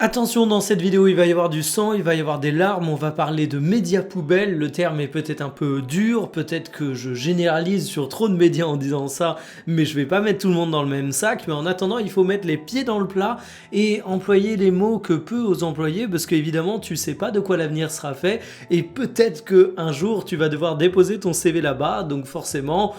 Attention, dans cette vidéo, il va y avoir du sang, il va y avoir des larmes, on va parler de médias poubelles. Le terme est peut-être un peu dur, peut-être que je généralise sur trop de médias en disant ça, mais je vais pas mettre tout le monde dans le même sac. Mais en attendant, il faut mettre les pieds dans le plat et employer les mots que peu aux employés, parce qu'évidemment, tu sais pas de quoi l'avenir sera fait, et peut-être que un jour, tu vas devoir déposer ton CV là-bas, donc forcément,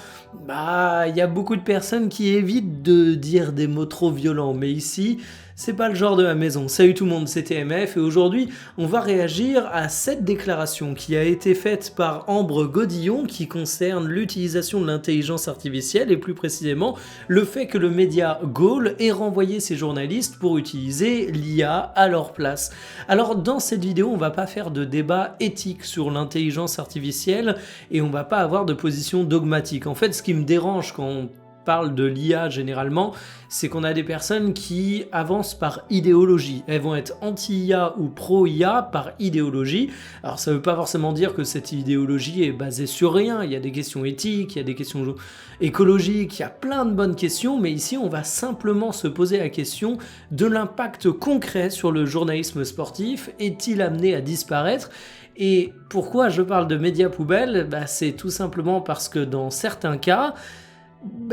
il y a beaucoup de personnes qui évitent de dire des mots trop violents, mais ici, c'est pas le genre de la maison. Salut tout le monde, c'est TMF et aujourd'hui on va réagir à cette déclaration qui a été faite par Ambre Godillon qui concerne l'utilisation de l'intelligence artificielle et plus précisément le fait que le média Gaulle ait renvoyé ses journalistes pour utiliser l'IA à leur place. Alors dans cette vidéo on va pas faire de débat éthique sur l'intelligence artificielle et on va pas avoir de position dogmatique. En fait ce qui me dérange quand on parle de l'IA généralement, c'est qu'on a des personnes qui avancent par idéologie. Elles vont être anti-IA ou pro-IA par idéologie. Alors ça ne veut pas forcément dire que cette idéologie est basée sur rien. Il y a des questions éthiques, il y a des questions écologiques, il y a plein de bonnes questions, mais ici on va simplement se poser la question de l'impact concret sur le journalisme sportif. Est-il amené à disparaître ? Et pourquoi je parle de médias poubelles ? C'est tout simplement parce que dans certains cas,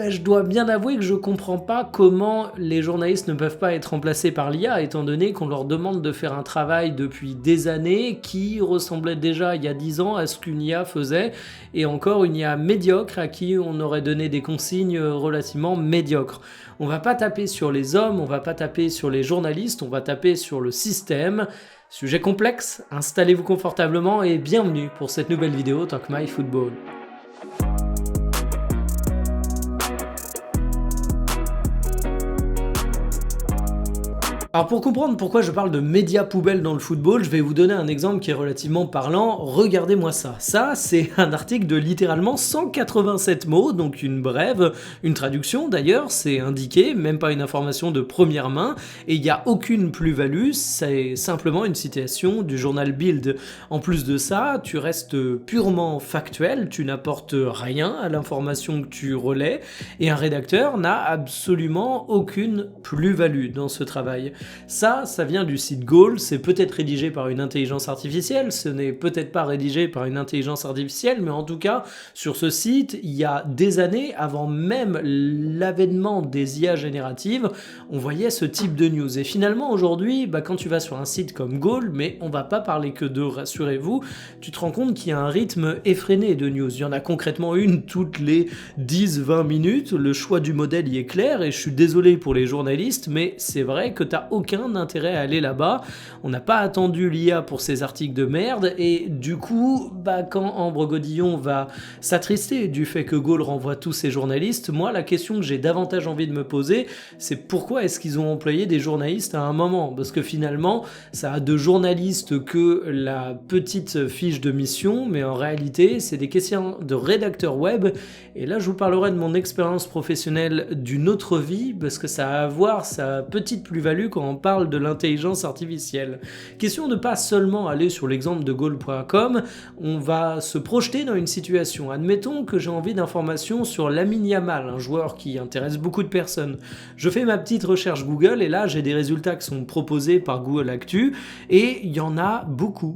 je dois bien avouer que je comprends pas comment les journalistes ne peuvent pas être remplacés par l'IA, étant donné qu'on leur demande de faire un travail depuis des années qui ressemblait déjà il y a 10 ans à ce qu'une IA faisait, et encore une IA médiocre à qui on aurait donné des consignes relativement médiocres. On va pas taper sur les hommes, on va pas taper sur les journalistes, on va taper sur le système. Sujet complexe, installez-vous confortablement et bienvenue pour cette nouvelle vidéo Talk My Football. Alors pour comprendre pourquoi je parle de médias poubelles dans le football, je vais vous donner un exemple qui est relativement parlant. Regardez-moi ça. Ça, c'est un article de littéralement 187 mots, donc une brève, une traduction d'ailleurs, c'est indiqué, même pas une information de première main, et il n'y a aucune plus-value, c'est simplement une citation du journal Bild. En plus de ça, tu restes purement factuel, tu n'apportes rien à l'information que tu relais, et un rédacteur n'a absolument aucune plus-value dans ce travail. Ça vient du site Gaulle, c'est peut-être rédigé par une intelligence artificielle, ce n'est peut-être pas rédigé par une intelligence artificielle, mais en tout cas, sur ce site, il y a des années, avant même l'avènement des IA génératives, on voyait ce type de news. Et finalement, aujourd'hui, quand tu vas sur un site comme Gaulle, mais on va pas parler que de, rassurez-vous, tu te rends compte qu'il y a un rythme effréné de news. Il y en a concrètement une toutes les 10-20 minutes, le choix du modèle y est clair, et je suis désolé pour les journalistes, mais c'est vrai que t'as aucun intérêt à aller là-bas. On n'a pas attendu l'IA pour ces articles de merde et du coup, quand Ambre Godillon va s'attrister du fait que Gaulle renvoie tous ses journalistes, moi la question que j'ai davantage envie de me poser, c'est pourquoi est-ce qu'ils ont employé des journalistes à un moment ? Parce que finalement, ça a de journalistes que la petite fiche de mission, mais en réalité, c'est des questions de rédacteurs web. Et là, je vous parlerai de mon expérience professionnelle d'une autre vie, parce que ça a à voir sa petite plus-value quand on parle de l'intelligence artificielle. Question de pas seulement aller sur l'exemple de Gaulle.com, on va se projeter dans une situation. Admettons que j'ai envie d'informations sur Lamine Yamal, un joueur qui intéresse beaucoup de personnes. Je fais ma petite recherche Google et là j'ai des résultats qui sont proposés par Google Actu et il y en a beaucoup.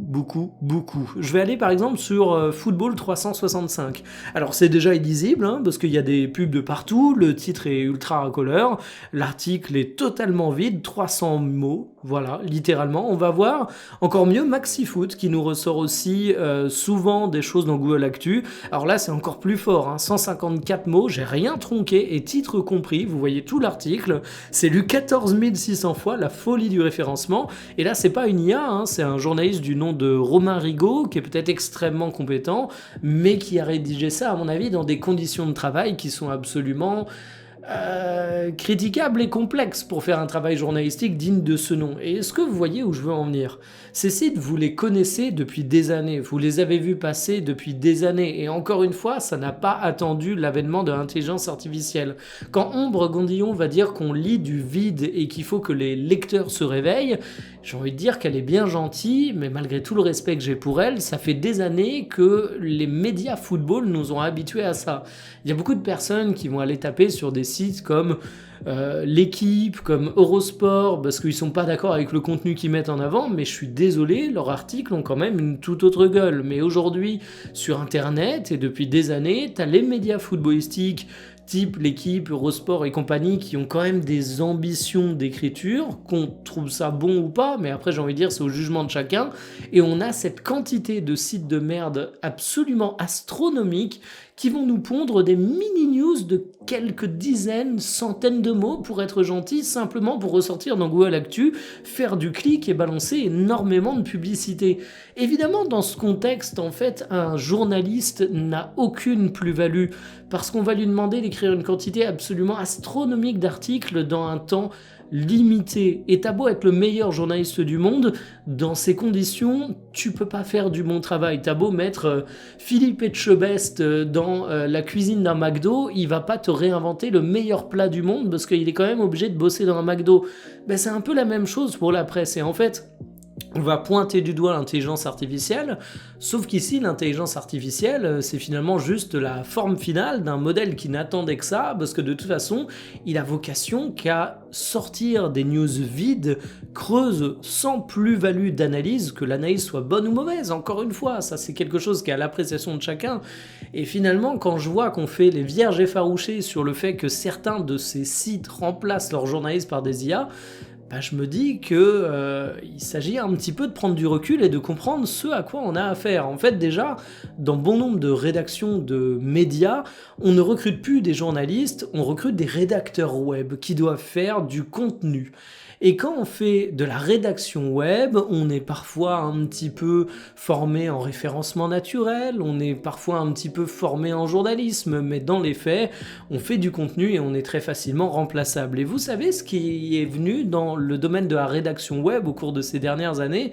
Je vais aller par exemple sur Football 365. Alors c'est déjà illisible parce qu'il y a des pubs de partout, le titre est ultra racoleur, l'article est totalement vide, 300 mots, voilà, littéralement. On va voir encore mieux MaxiFoot qui nous ressort aussi souvent des choses dans Google Actu. Alors là, c'est encore plus fort, 154 mots, j'ai rien tronqué et titre compris, vous voyez tout l'article. C'est lu 14 600 fois, la folie du référencement. Et là, c'est pas une IA, c'est un journaliste du nom de Romain Rigaud qui est peut-être extrêmement compétent, mais qui a rédigé ça, à mon avis, dans des conditions de travail qui sont absolument critiquable et complexe pour faire un travail journalistique digne de ce nom. Et est-ce que vous voyez où je veux en venir ? Ces sites, vous les connaissez depuis des années, vous les avez vus passer depuis des années, et encore une fois, ça n'a pas attendu l'avènement de l'intelligence artificielle. Quand Ambre Godillon va dire qu'on lit du vide et qu'il faut que les lecteurs se réveillent, j'ai envie de dire qu'elle est bien gentille, mais malgré tout le respect que j'ai pour elle, ça fait des années que les médias football nous ont habitués à ça. Il y a beaucoup de personnes qui vont aller taper sur des sites comme l'équipe, comme Eurosport, parce qu'ils sont pas d'accord avec le contenu qu'ils mettent en avant, mais je suis désolé, leurs articles ont quand même une toute autre gueule. Mais aujourd'hui, sur Internet, et depuis des années, t'as les médias footballistiques, type l'équipe, Eurosport et compagnie, qui ont quand même des ambitions d'écriture, qu'on trouve ça bon ou pas, mais après j'ai envie de dire c'est au jugement de chacun, et on a cette quantité de sites de merde absolument astronomiques qui vont nous pondre des mini-news de quelques dizaines, centaines de mots pour être gentil, simplement pour ressortir dans Google Actu, faire du clic et balancer énormément de publicité. Évidemment, dans ce contexte, en fait, un journaliste n'a aucune plus-value, parce qu'on va lui demander d'écrire une quantité absolument astronomique d'articles dans un temps limité. Et t'as beau être le meilleur journaliste du monde, dans ces conditions, tu peux pas faire du bon travail. T'as beau mettre Philippe Etchebest dans la cuisine d'un McDo, il va pas te réinventer le meilleur plat du monde parce qu'il est quand même obligé de bosser dans un McDo. Ben, c'est un peu la même chose pour la presse. Et en fait, on va pointer du doigt l'intelligence artificielle, sauf qu'ici, l'intelligence artificielle, c'est finalement juste la forme finale d'un modèle qui n'attendait que ça, parce que de toute façon, il a vocation qu'à sortir des news vides, creuses, sans plus-value d'analyse, que l'analyse soit bonne ou mauvaise. Encore une fois, ça c'est quelque chose qui est à l'appréciation de chacun. Et finalement, quand je vois qu'on fait les vierges effarouchées sur le fait que certains de ces sites remplacent leurs journalistes par des IA, bah, je me dis que il s'agit un petit peu de prendre du recul et de comprendre ce à quoi on a affaire. En fait, déjà, dans bon nombre de rédactions de médias, on ne recrute plus des journalistes, on recrute des rédacteurs web qui doivent faire du contenu. Et quand on fait de la rédaction web, on est parfois un petit peu formé en référencement naturel, on est parfois un petit peu formé en journalisme, mais dans les faits, on fait du contenu et on est très facilement remplaçable. Et vous savez ce qui est venu dans le domaine de la rédaction web au cours de ces dernières années?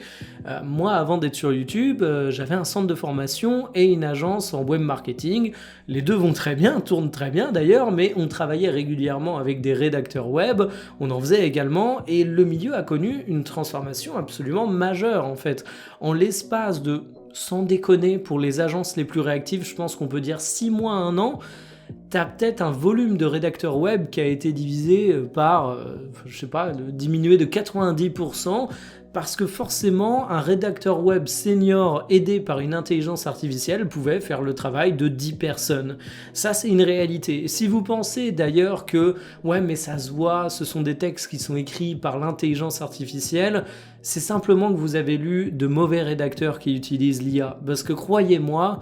Moi, avant d'être sur YouTube, j'avais un centre de formation et une agence en web marketing. Les deux vont très bien, tournent très bien d'ailleurs, mais on travaillait régulièrement avec des rédacteurs web, on en faisait également, et le milieu a connu une transformation absolument majeure en fait. En l'espace de, sans déconner, pour les agences les plus réactives, je pense qu'on peut dire 6 mois, 1 an, t'as peut-être un volume de rédacteurs web qui a été divisé par, je sais pas, diminué de 90%, parce que forcément, un rédacteur web senior aidé par une intelligence artificielle pouvait faire le travail de 10 personnes. Ça, c'est une réalité. Et si vous pensez d'ailleurs que, ouais, mais ça se voit, ce sont des textes qui sont écrits par l'intelligence artificielle, c'est simplement que vous avez lu de mauvais rédacteurs qui utilisent l'IA. Parce que croyez-moi,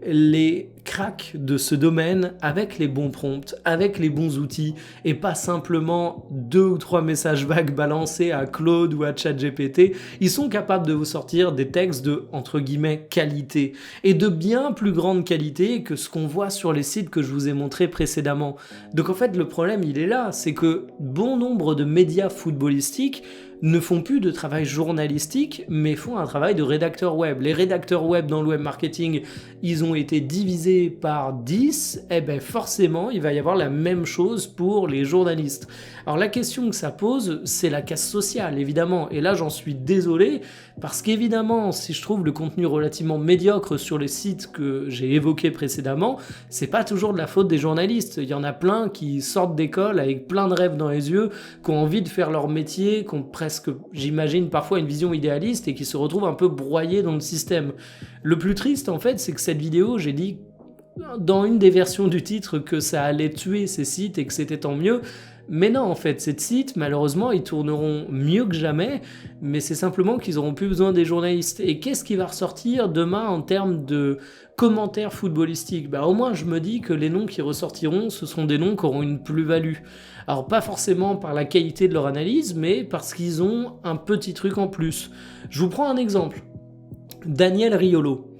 les cracks de ce domaine, avec les bons prompts, avec les bons outils, et pas simplement 2 ou 3 messages vagues balancés à Claude ou à ChatGPT, ils sont capables de vous sortir des textes de, entre guillemets, qualité, et de bien plus grande qualité que ce qu'on voit sur les sites que je vous ai montrés précédemment. Donc en fait, le problème, il est là, c'est que bon nombre de médias footballistiques ne font plus de travail journalistique, mais font un travail de rédacteur web. Les rédacteurs web dans le web marketing, ils ont été divisés par 10, et ben forcément, il va y avoir la même chose pour les journalistes. Alors la question que ça pose, c'est la casse sociale, évidemment, et là j'en suis désolé, parce qu'évidemment, si je trouve le contenu relativement médiocre sur les sites que j'ai évoqués précédemment, c'est pas toujours de la faute des journalistes. Il y en a plein qui sortent d'école avec plein de rêves dans les yeux, qui ont envie de faire leur métier, qui ont presque, j'imagine, parfois une vision idéaliste et qui se retrouvent un peu broyés dans le système. Le plus triste, en fait, c'est que cette vidéo, j'ai dit dans une des versions du titre que ça allait tuer ces sites et que c'était tant mieux. Mais non, en fait, ces sites, malheureusement, ils tourneront mieux que jamais, mais c'est simplement qu'ils auront plus besoin des journalistes. Et qu'est-ce qui va ressortir demain en termes de commentaires footballistiques? Bah, au moins, je me dis que les noms qui ressortiront, ce seront des noms qui auront une plus-value. Alors, pas forcément par la qualité de leur analyse, mais parce qu'ils ont un petit truc en plus. Je vous prends un exemple. Daniel Riolo.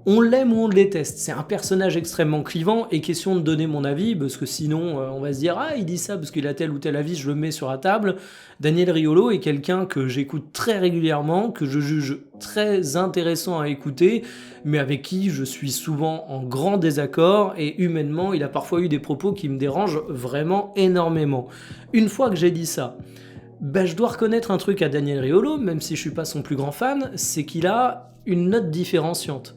On l'aime ou on le déteste, c'est un personnage extrêmement clivant et question de donner mon avis, parce que sinon on va se dire « Ah, il dit ça parce qu'il a tel ou tel avis, je le mets sur la table ». Daniel Riolo est quelqu'un que j'écoute très régulièrement, que je juge très intéressant à écouter, mais avec qui je suis souvent en grand désaccord, et humainement, il a parfois eu des propos qui me dérangent vraiment énormément. Une fois que j'ai dit ça, Bah, je dois reconnaître un truc à Daniel Riolo, même si je suis pas son plus grand fan, c'est qu'il a une note différenciante.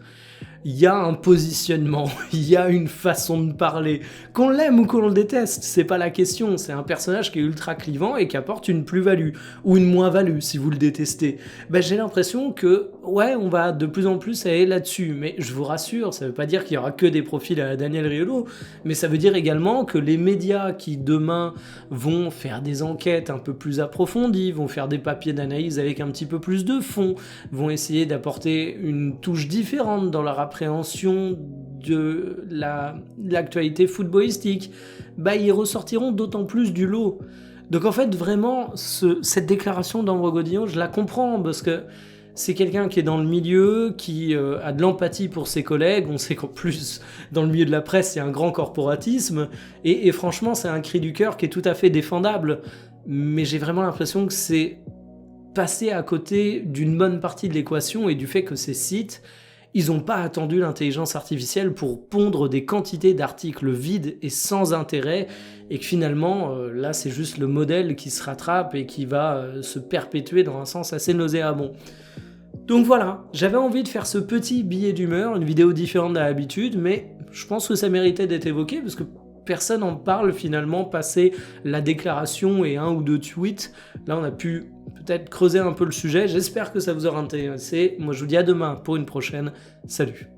Il y a un positionnement, il y a une façon de parler. Qu'on l'aime ou qu'on le déteste, c'est pas la question. C'est un personnage qui est ultra clivant et qui apporte une plus-value, ou une moins-value si vous le détestez. Ben, j'ai l'impression que, ouais, on va de plus en plus aller là-dessus. Mais je vous rassure, ça veut pas dire qu'il y aura que des profils à la Daniel Riolo, mais ça veut dire également que les médias qui demain vont faire des enquêtes un peu plus approfondies, vont faire des papiers d'analyse avec un petit peu plus de fond, vont essayer d'apporter une touche différente dans leur appréhension de l'actualité footballistique, bah ils ressortiront d'autant plus du lot. Donc en fait vraiment cette déclaration d'Ambroise Godillon, je la comprends parce que c'est quelqu'un qui est dans le milieu, qui a de l'empathie pour ses collègues. On sait qu'en plus, dans le milieu de la presse, il y a un grand corporatisme. Et franchement, c'est un cri du cœur qui est tout à fait défendable. Mais j'ai vraiment l'impression que c'est passer à côté d'une bonne partie de l'équation et du fait que ces sites, ils n'ont pas attendu l'intelligence artificielle pour pondre des quantités d'articles vides et sans intérêt, et que finalement, là, c'est juste le modèle qui se rattrape et qui va se perpétuer dans un sens assez nauséabond. Donc voilà, j'avais envie de faire ce petit billet d'humeur, une vidéo différente d'habitude, mais je pense que ça méritait d'être évoqué parce que personne n'en parle finalement, passé la déclaration et un ou deux tweets. Là, on a pu peut-être creuser un peu le sujet. J'espère que ça vous aura intéressé. Moi, je vous dis à demain pour une prochaine. Salut!